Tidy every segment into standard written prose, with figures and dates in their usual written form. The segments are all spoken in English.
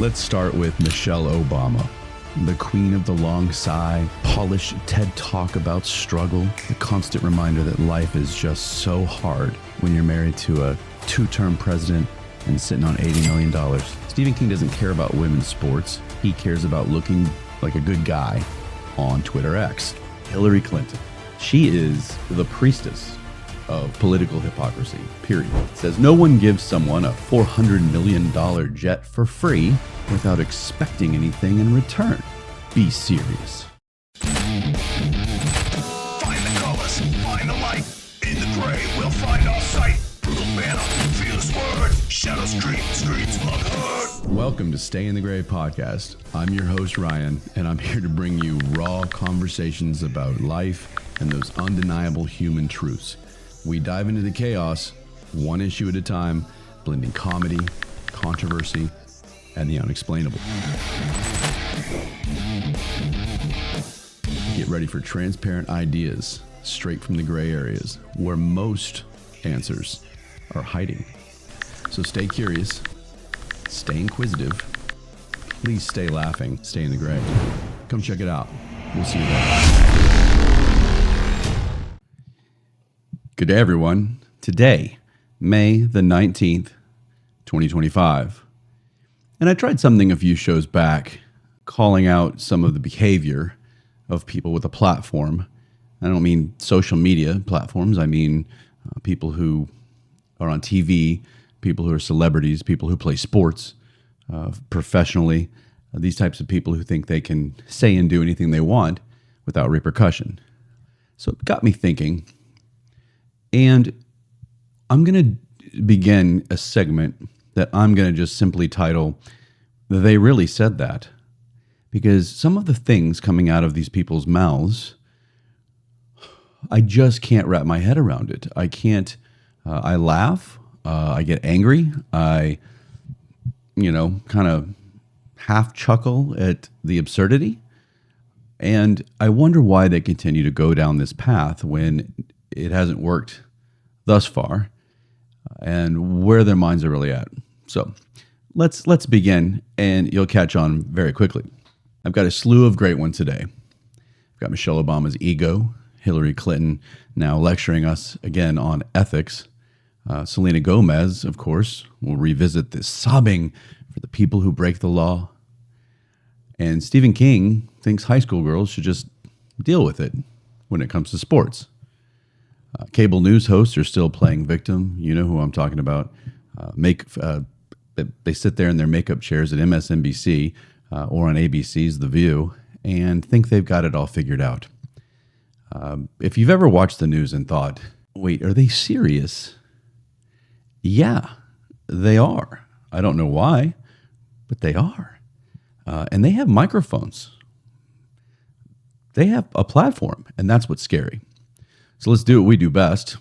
Let's start with Michelle Obama, the queen of the long sigh, polished TED Talk about struggle, the constant reminder that life is just so hard when you're married to a two-term president and sitting on $80 million. Stephen King doesn't care about women's sports. He cares about looking like a good guy on Twitter X. Hillary Clinton. She is the priestess of political hypocrisy, period. Says no one gives someone a $400 million jet for free without expecting anything in return. Be serious. Find the colors, find the light. In the gray, we'll find our sight. Brutal banner, fierce word. Shadow streets unheard. Welcome to Stay in the Gray podcast. I'm your host, Ryan, and I'm here to bring you raw conversations about life and those undeniable human truths. We dive into the chaos, one issue at a time, blending comedy, controversy, and the unexplainable. Get ready for transparent ideas straight from the gray areas where most answers are hiding. So stay curious, stay inquisitive, please stay laughing, stay in the gray. Come check it out. We'll see you there. Good day, everyone. Today, May the 19th, 2025. And I tried something a few shows back, calling out some of the behavior of people with a platform. I don't mean social media platforms. I mean people who are on TV, people who are celebrities, people who play sports professionally, these types of people who think they can say and do anything they want without repercussion. So it got me thinking. And I'm going to begin a segment that I'm going to just simply title, They Really Said That. Because some of the things coming out of these people's mouths, I just can't wrap my head around it. I can't, I laugh, I get angry, I, kind of half chuckle at the absurdity. And I wonder why they continue to go down this path when it hasn't worked thus far, and where their minds are really at. So let's begin, and you'll catch on very quickly. I've got a slew of great ones today. I've got Michelle Obama's ego, Hillary Clinton now lecturing us again on ethics. Selena Gomez, of course, will revisit this sobbing for the people who break the law. And Stephen King thinks high school girls should just deal with it when it comes to sports. Cable news hosts are still playing victim. You know who I'm talking about. They sit there in their makeup chairs at MSNBC or on ABC's The View and think they've got it all figured out. If you've ever watched the news and thought, wait, are they serious? Yeah, they are. I don't know why, but they are. And they have microphones. They have a platform, and that's what's scary. So let's do what we do best.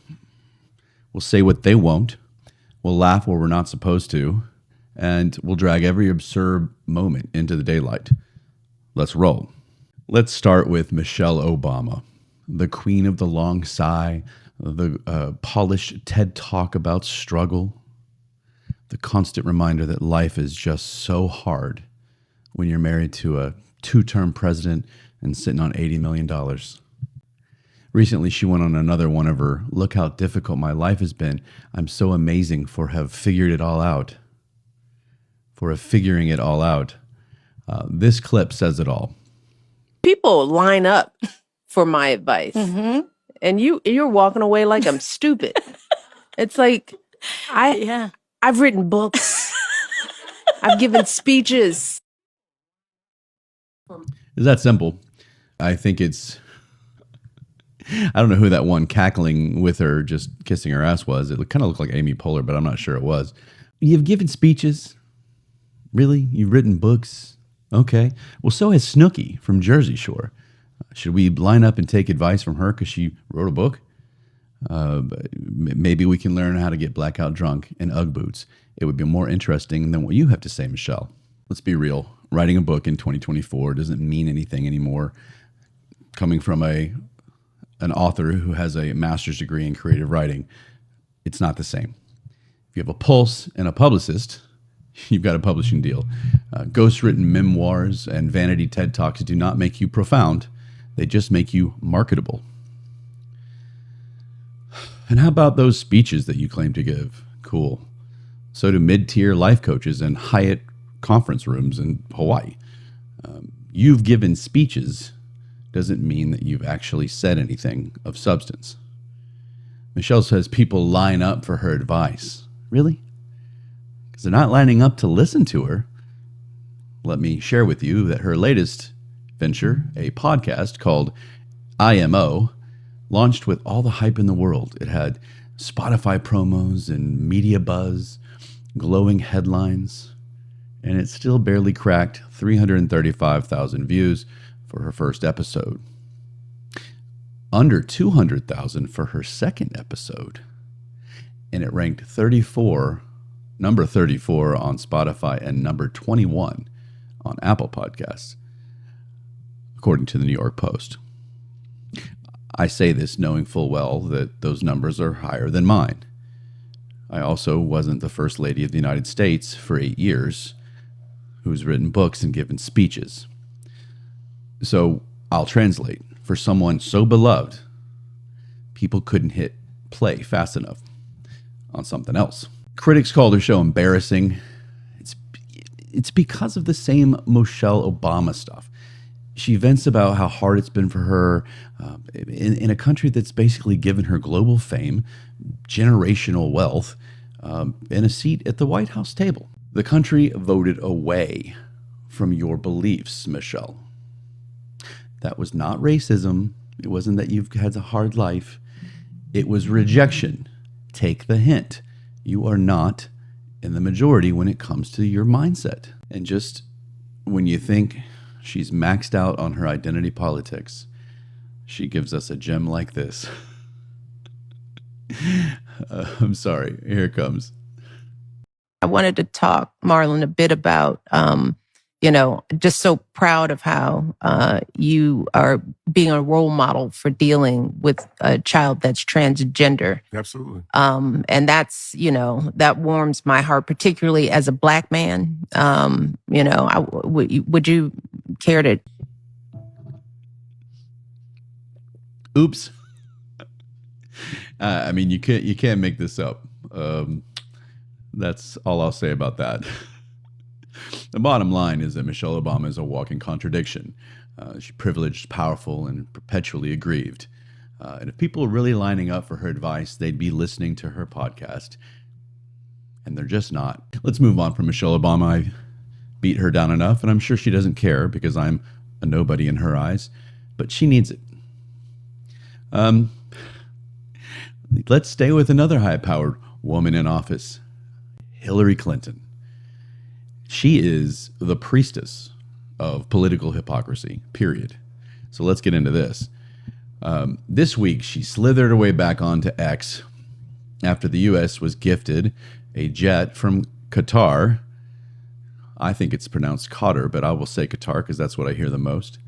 We'll say what they won't. We'll laugh where we're not supposed to. And we'll drag every absurd moment into the daylight. Let's roll. Let's start with Michelle Obama, the queen of the long sigh, the polished TED Talk about struggle, the constant reminder that life is just so hard when you're married to a two-term president and sitting on $80 million. Recently, she went on another one of her, look how difficult my life has been. I'm so amazing for have figured it all out. For figuring it all out. This clip says it all. People line up for my advice. Mm-hmm. And you're walking away like I'm stupid. It's like, I've written books. I've given speeches. It's that simple. I think it's... I don't know who that one cackling with her, just kissing her ass was. It kind of looked like Amy Poehler, but I'm not sure it was. You've given speeches. Really? You've written books? Okay. Well, so has Snooki from Jersey Shore. Should we line up and take advice from her because she wrote a book? Maybe we can learn how to get blackout drunk in Ugg boots. It would be more interesting than what you have to say, Michelle. Let's be real. Writing a book in 2024 doesn't mean anything anymore. Coming from an author who has a master's degree in creative writing, it's not the same. If you have a pulse and a publicist, You've got a publishing deal. Ghostwritten memoirs and vanity TED Talks do not make you profound. They just make you marketable. And how about those speeches that you claim to give? Cool. So do mid-tier life coaches in Hyatt conference rooms in Hawaii. You've given speeches doesn't mean that you've actually said anything of substance. Michelle says people line up for her advice. Really? Because they're not lining up to listen to her. Let me share with you that her latest venture, a podcast called IMO, launched with all the hype in the world. It had Spotify promos and media buzz, glowing headlines, and it still barely cracked 335,000 views for her first episode. Under 200,000 for her second episode. And it ranked number 34 on Spotify and number 21 on Apple Podcasts, according to the New York Post. I say this knowing full well that those numbers are higher than mine. I also wasn't the First Lady of the United States for 8 years, who's written books and given speeches. So I'll translate. For someone so beloved, people couldn't hit play fast enough on something else. Critics called her show embarrassing. It's because of the same Michelle Obama stuff. She vents about how hard it's been for her in a country that's basically given her global fame, generational wealth, and a seat at the White House table. The country voted away from your beliefs, Michelle. That was not racism. It wasn't that you've had a hard life. It was rejection. Take the hint. You are not in the majority when it comes to your mindset. And just when you think she's maxed out on her identity politics, she gives us a gem like this. I'm sorry. Here it comes. I wanted to talk, Marlon, a bit about, just so proud of how you are being a role model for dealing with a child that's transgender. Absolutely. And that's, that warms my heart, particularly as a Black man. Would you care to? Oops. You can't make this up. That's all I'll say about that. The bottom line is that Michelle Obama is a walking contradiction. She's privileged, powerful, and perpetually aggrieved. And if people are really lining up for her advice, they'd be listening to her podcast. And they're just not. Let's move on from Michelle Obama. I beat her down enough, and I'm sure she doesn't care because I'm a nobody in her eyes. But she needs it. Let's stay with another high-powered woman in office, Hillary Clinton. She is the priestess of political hypocrisy, period. So let's get into this. This week, she slithered her way back onto X after the U.S. was gifted a jet from Qatar. I think it's pronounced Qatar, but I will say Qatar because that's what I hear the most.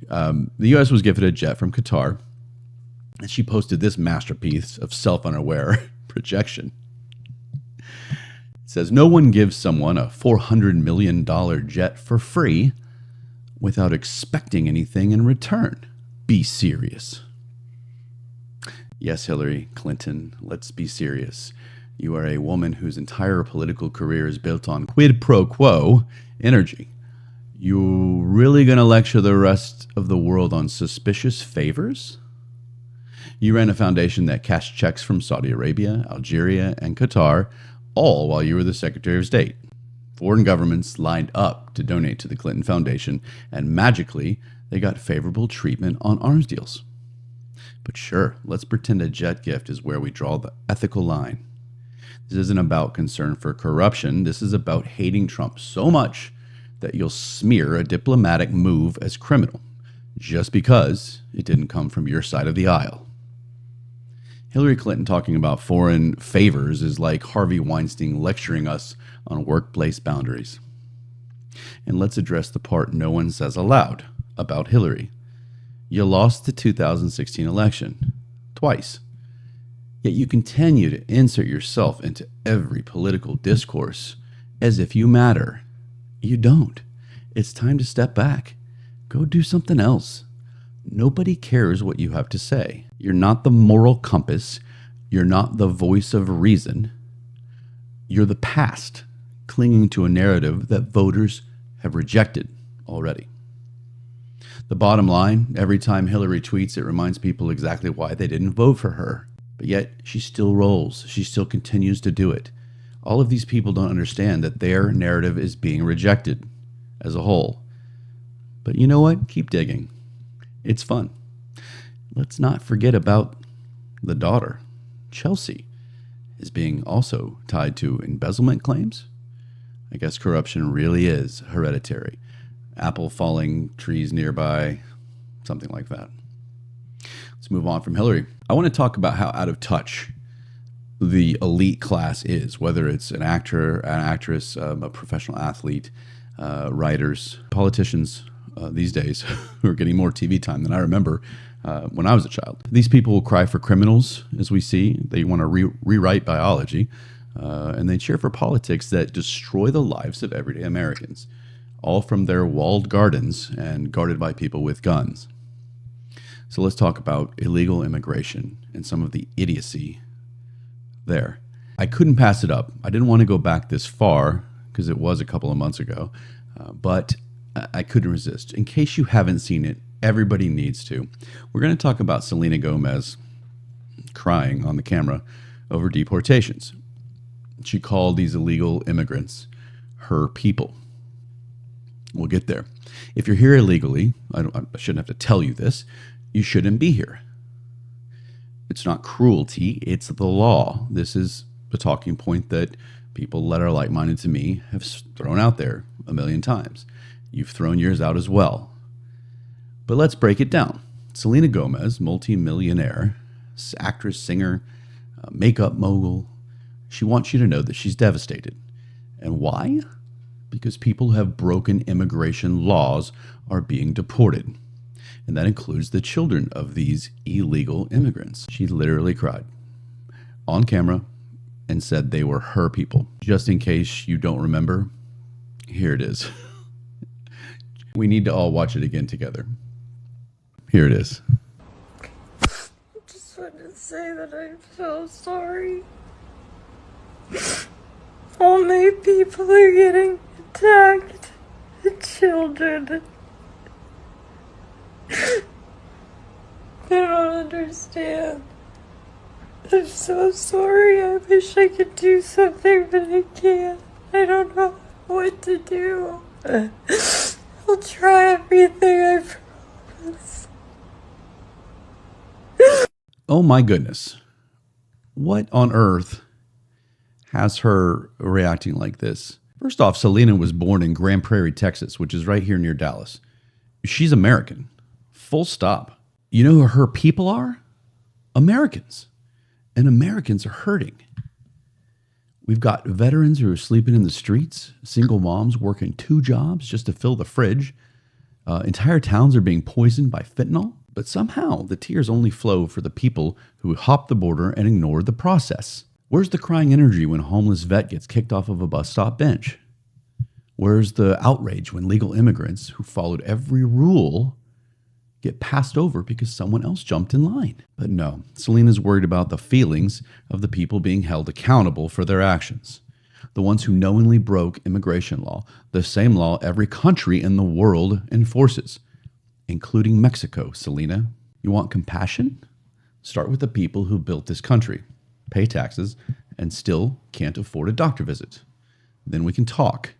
The U.S. was gifted a jet from Qatar, and she posted this masterpiece of self-unaware projection. It says, no one gives someone a $400 million jet for free without expecting anything in return. Be serious. Yes, Hillary Clinton, let's be serious. You are a woman whose entire political career is built on quid pro quo energy. You really going to lecture the rest of the world on suspicious favors? You ran a foundation that cashed checks from Saudi Arabia, Algeria, and Qatar, all while you were the Secretary of State. Foreign governments lined up to donate to the Clinton Foundation, and magically, they got favorable treatment on arms deals. But sure, let's pretend a jet gift is where we draw the ethical line. This isn't about concern for corruption. This is about hating Trump so much that you'll smear a diplomatic move as criminal, just because it didn't come from your side of the aisle. Hillary Clinton talking about foreign favors is like Harvey Weinstein lecturing us on workplace boundaries. And let's address the part no one says aloud about Hillary. You lost the 2016 election twice, yet you continue to insert yourself into every political discourse as if you matter. You don't. It's time to step back. Go do something else. Nobody cares what you have to say. You're not the moral compass. You're not the voice of reason. You're the past, clinging to a narrative that voters have rejected already. The bottom line, every time Hillary tweets, it reminds people exactly why they didn't vote for her. But yet, she still rolls. She still continues to do it. All of these people don't understand that their narrative is being rejected as a whole. But you know what? Keep digging. It's fun. Let's not forget about the daughter. Chelsea is being also tied to embezzlement claims. I guess corruption really is hereditary. Apple falling, trees nearby, something like that. Let's move on from Hillary. I want to talk about how out of touch the elite class is, whether it's an actor, an actress, a professional athlete, writers, politicians these days who are getting more TV time than I remember when I was a child. These people will cry for criminals, as we see. They want to rewrite biology, and they cheer for politics that destroy the lives of everyday Americans, all from their walled gardens and guarded by people with guns. So let's talk about illegal immigration and some of the idiocy there. I couldn't pass it up. I didn't want to go back this far because it was a couple of months ago, but I couldn't resist. In case you haven't seen it, everybody needs to. We're going to talk about Selena Gomez crying on the camera over deportations. She called these illegal immigrants her people. We'll get there. If you're here illegally, I shouldn't have to tell you this, you shouldn't be here. It's not cruelty, it's the law. This is a talking point that people that are like-minded to me have thrown out there a million times. You've thrown yours out as well. But let's break it down. Selena Gomez, multi-millionaire, actress, singer, makeup mogul, she wants you to know that she's devastated. And why? Because people who have broken immigration laws are being deported. And that includes the children of these illegal immigrants. She literally cried on camera and said they were her people. Just in case you don't remember, here it is. We need to all watch it again together. Here it is. I just wanted to say that I'm so sorry. All my people are getting attacked. The children. I don't understand. I'm so sorry. I wish I could do something, but I can't. I don't know what to do. I'll try everything, I promise. Oh my goodness. What on earth has her reacting like this? First off, Selena was born in Grand Prairie, Texas, which is right here near Dallas. She's American. Full stop. You know who her people are? Americans. And Americans are hurting. We've got veterans who are sleeping in the streets, single moms working 2 jobs just to fill the fridge. Entire towns are being poisoned by fentanyl. But somehow the tears only flow for the people who hop the border and ignore the process. Where's the crying energy when a homeless vet gets kicked off of a bus stop bench? Where's the outrage when legal immigrants who followed every rule get passed over because someone else jumped in line? But no, Selena's worried about the feelings of the people being held accountable for their actions. The ones who knowingly broke immigration law, the same law every country in the world enforces, including Mexico. Selena, you want compassion? Start with the people who built this country, pay taxes, and still can't afford a doctor visit. Then we can talk.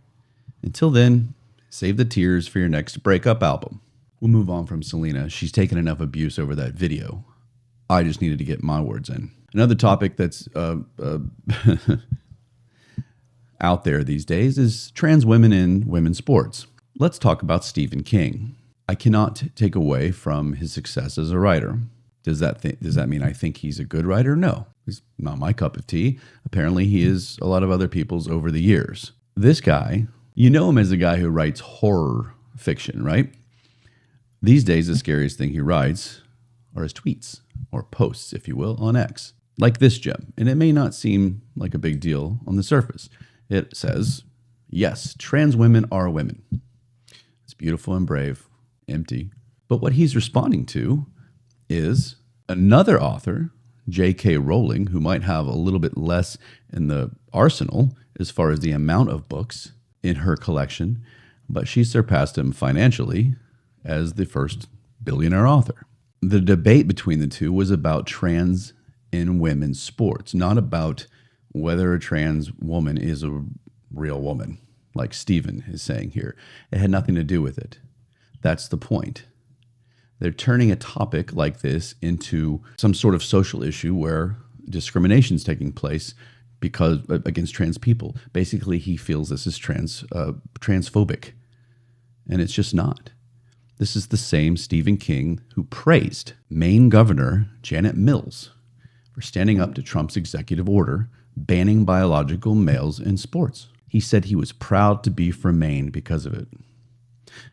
Until then, save the tears for your next breakup album. We'll move on from Selena. She's taken enough abuse over that video. I just needed to get my words in. Another topic that's out there these days is trans women in women's sports. Let's talk about Stephen King. I cannot take away from his success as a writer. Does that mean I think he's a good writer? No. He's not my cup of tea. Apparently he is a lot of other people's over the years. This guy, you know him as the guy who writes horror fiction, right? These days, the scariest thing he writes are his tweets, or posts, if you will, on X. Like this gem, and it may not seem like a big deal on the surface. It says, Yes, trans women are women. It's beautiful and brave, empty. But what he's responding to is another author, J.K. Rowling, who might have a little bit less in the arsenal as far as the amount of books in her collection, but she surpassed him financially as the first billionaire author. The debate between the two was about trans in women's sports, not about whether a trans woman is a real woman, like Stephen is saying here. It had nothing to do with it. That's the point. They're turning a topic like this into some sort of social issue where discrimination is taking place because against trans people. Basically, he feels this is transphobic, and it's just not. This is the same Stephen King who praised Maine Governor Janet Mills for standing up to Trump's executive order banning biological males in sports. He said he was proud to be from Maine because of it.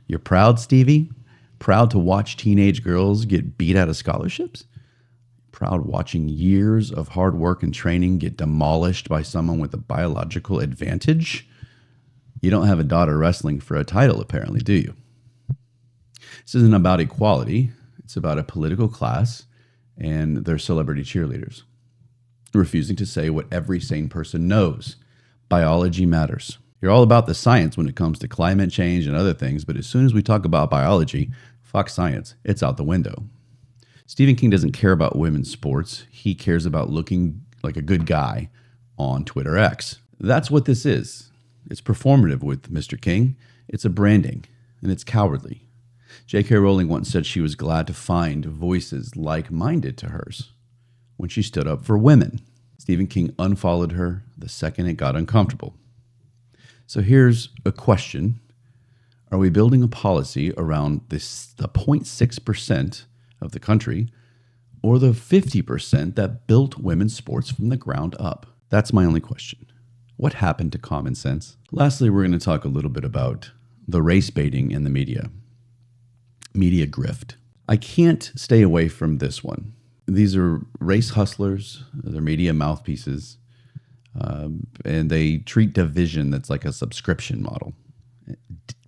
You're proud, Stevie? Proud to watch teenage girls get beat out of scholarships? Proud watching years of hard work and training get demolished by someone with a biological advantage? You don't have a daughter wrestling for a title, apparently, do you? This isn't about equality. It's about a political class and their celebrity cheerleaders refusing to say what every sane person knows. Biology matters. You're all about the science when it comes to climate change and other things, but as soon as we talk about biology, fuck science. It's out the window. Stephen King doesn't care about women's sports. He cares about looking like a good guy on Twitter X. That's what this is. It's performative with Mr. King. It's a branding, and it's cowardly. J.K. Rowling once said she was glad to find voices like-minded to hers when she stood up for women. Stephen King unfollowed her the second it got uncomfortable. So here's a question. Are we building a policy around the 0.6% of the country or the 50% that built women's sports from the ground up? That's my only question. What happened to common sense? Lastly, we're going to talk a little bit about the race baiting in the media grift. I can't stay away from this one. These are race hustlers, they're media mouthpieces, and they treat division that's like a subscription model,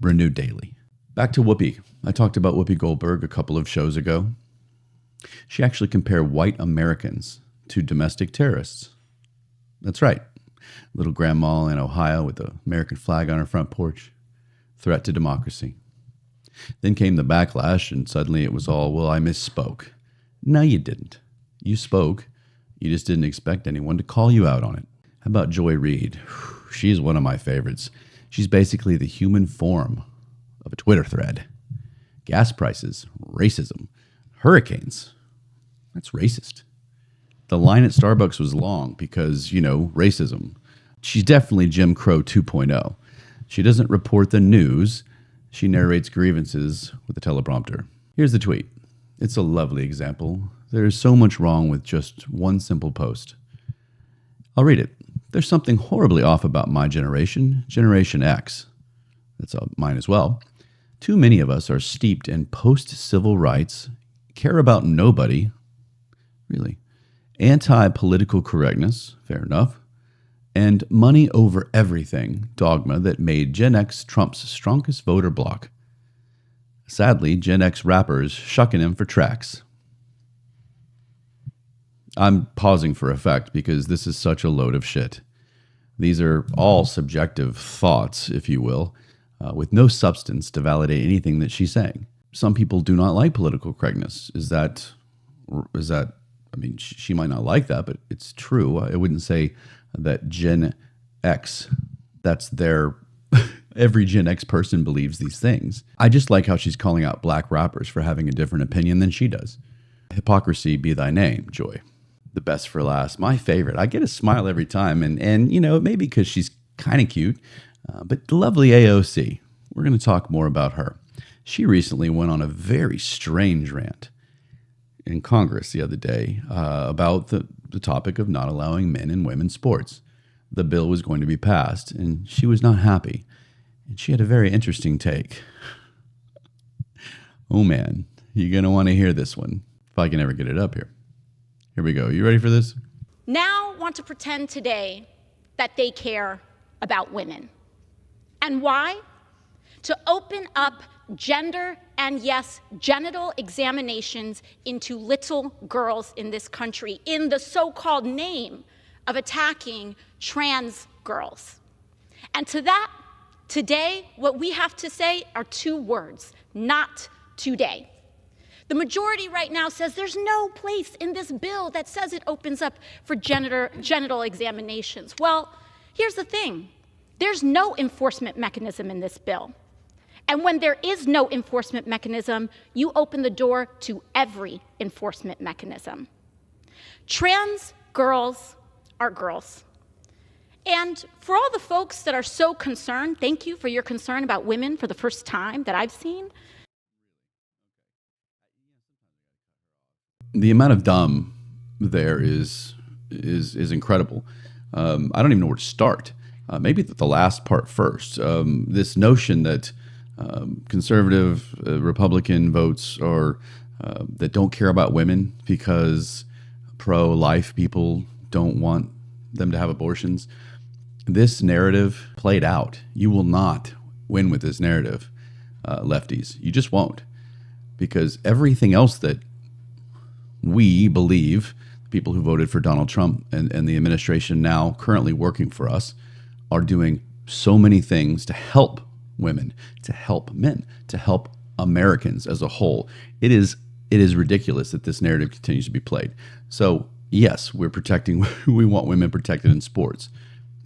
renewed daily. Back to Whoopi. I talked about Whoopi Goldberg a couple of shows ago. She actually compared white Americans to domestic terrorists. That's right. Little grandma in Ohio with the American flag on her front porch. Threat to democracy. Then came the backlash, and suddenly it was all, well, I misspoke. No, you didn't. You spoke. You just didn't expect anyone to call you out on it. How about Joy Reid? She's one of my favorites. She's basically the human form of a Twitter thread. Gas prices, racism, hurricanes. That's racist. The line at Starbucks was long because, racism. She's definitely Jim Crow 2.0. She doesn't report the news. She narrates grievances with a teleprompter. Here's the tweet. It's a lovely example. There's so much wrong with just one simple post. I'll read it. There's something horribly off about my generation, Generation X. That's mine as well. Too many of us are steeped in post-civil rights, care about nobody, really, anti-political correctness, fair enough, and money over everything dogma that made Gen X Trump's strongest voter bloc. Sadly, Gen X rappers shucking him for tracks. I'm pausing for effect because this is such a load of shit. These are all subjective thoughts, if you will, with no substance to validate anything that she's saying. Some people do not like political correctness. Is that? I mean, she might not like that, but it's true. I wouldn't say that Gen X, that's their, every Gen X person believes these things. I just like how she's calling out black rappers for having a different opinion than she does. Hypocrisy be thy name, Joy. The best for last. My favorite. I get a smile every time. And maybe because she's kind of cute, but the lovely AOC. We're going to talk more about her. She recently went on a very strange rant in Congress the other day about the topic of not allowing men and women sports. The bill was going to be passed, and she was not happy. And she had a very interesting take. Oh, man. You're going to want to hear this one, if I can ever get it up here. Here we go. You ready for this? Now want to pretend today that they care about women. And why? To open up gender and, yes, genital examinations into little girls in this country in the so-called name of attacking trans girls. And to that, today, what we have to say are two words: not today. The majority right now says there's no place in this bill that says it opens up for genital examinations. Well, here's the thing. There's no enforcement mechanism in this bill. And when there is no enforcement mechanism, you open the door to every enforcement mechanism. Trans girls are girls. And for all the folks that are so concerned, thank you for your concern about women for the first time that I've seen. The amount of dumb there is incredible. I don't even know where to start. Maybe the last part first. This notion that conservative Republican votes are that don't care about women because pro-life people don't want them to have abortions. This narrative played out. You will not win with this narrative, lefties. You just won't, because everything else that we believe, the people who voted for Donald Trump and the administration now currently working for us, are doing so many things to help women, to help men, to help Americans as a whole. It is ridiculous that this narrative continues to be played. So yes, we want women protected in sports.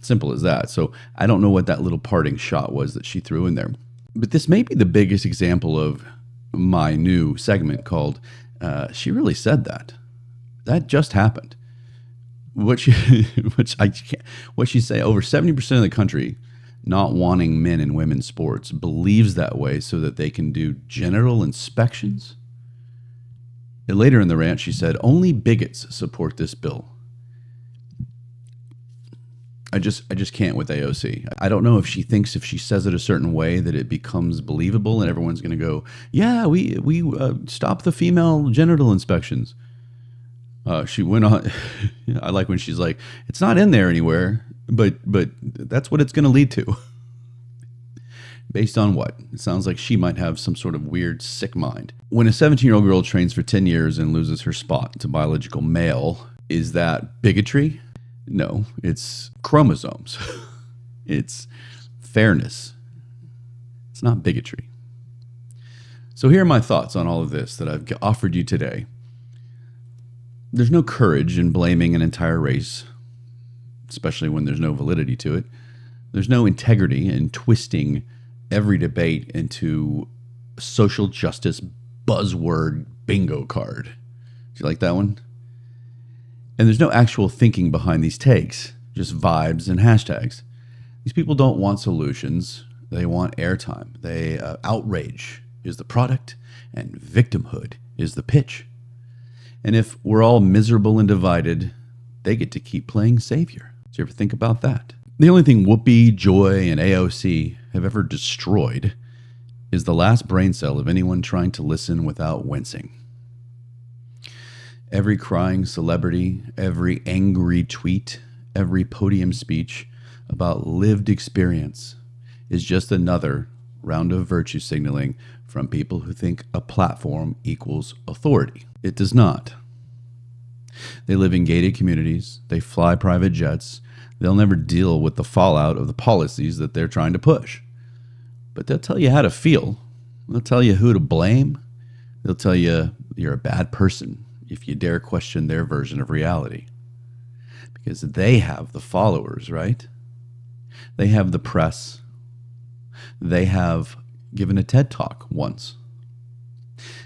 Simple as that. So I don't know what that little parting shot was that she threw in there. But this may be the biggest example of my new segment called She Really Said That. That just happened. What she say, over 70% of the country not wanting men and women's sports believes that way so that they can do genital inspections. And later in the rant, she said, only bigots support this bill. I just can't with AOC. I don't know if she thinks if she says it a certain way that it becomes believable and everyone's going to go, yeah, we stop the female genital inspections. She went on. I like when she's like, it's not in there anywhere, but that's what it's going to lead to. Based on what? It sounds like she might have some sort of weird, sick mind. When a 17-year-old girl trains for 10 years and loses her spot to biological male, is that bigotry? No, it's chromosomes. It's fairness. It's not bigotry. So here are my thoughts on all of this that I've offered you today. There's no courage in blaming an entire race, especially when there's no validity to it. There's no integrity in twisting every debate into a social justice buzzword bingo card. Do you like that one? And there's no actual thinking behind these takes, just vibes and hashtags. These people don't want solutions. They want airtime. Outrage is the product, and victimhood is the pitch. And if we're all miserable and divided, they get to keep playing savior. Did you ever think about that? The only thing Whoopi, Joy, and AOC have ever destroyed is the last brain cell of anyone trying to listen without wincing. Every crying celebrity, every angry tweet, every podium speech about lived experience is just another round of virtue signaling from people who think a platform equals authority. It does not. They live in gated communities. They fly private jets. They'll never deal with the fallout of the policies that they're trying to push. But they'll tell you how to feel. They'll tell you who to blame. They'll tell you you're a bad person if you dare question their version of reality. Because they have the followers, right? They have the press. They have given a TED Talk once.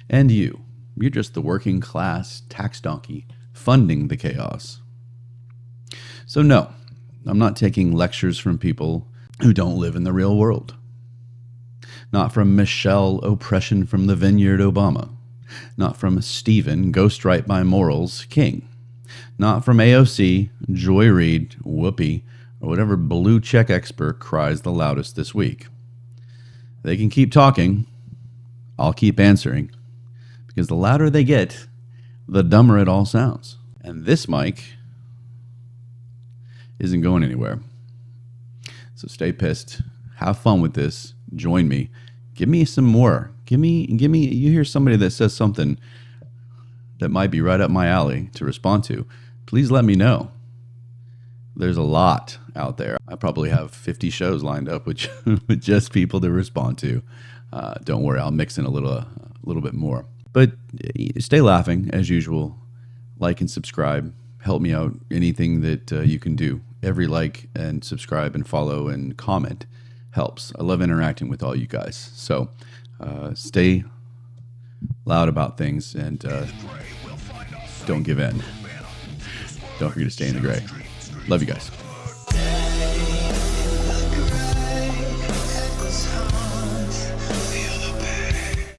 And you're just the working class tax donkey funding the chaos. So no, I'm not taking lectures from people who don't live in the real world. Not from Michelle Oppression from the Vineyard Obama. Not from Stephen, Ghostwrite by Morals, King. Not from AOC, Joy Reid, Whoopi, or whatever blue check expert cries the loudest this week. They can keep talking. I'll keep answering. Because the louder they get, the dumber it all sounds. And this mic isn't going anywhere. So stay pissed, have fun with this. Join me. Give me some more. Give me. You hear somebody that says something that might be right up my alley to respond to. Please let me know. There's a lot out there. I probably have 50 shows lined up with just people to respond to. Don't worry, I'll mix in a little bit more. But stay laughing as usual. Like and subscribe. Help me out. Anything that you can do. Every like and subscribe and follow and comment helps. I love interacting with all you guys. So stay loud about things and don't give in. Don't forget to stay in the gray. Love you guys.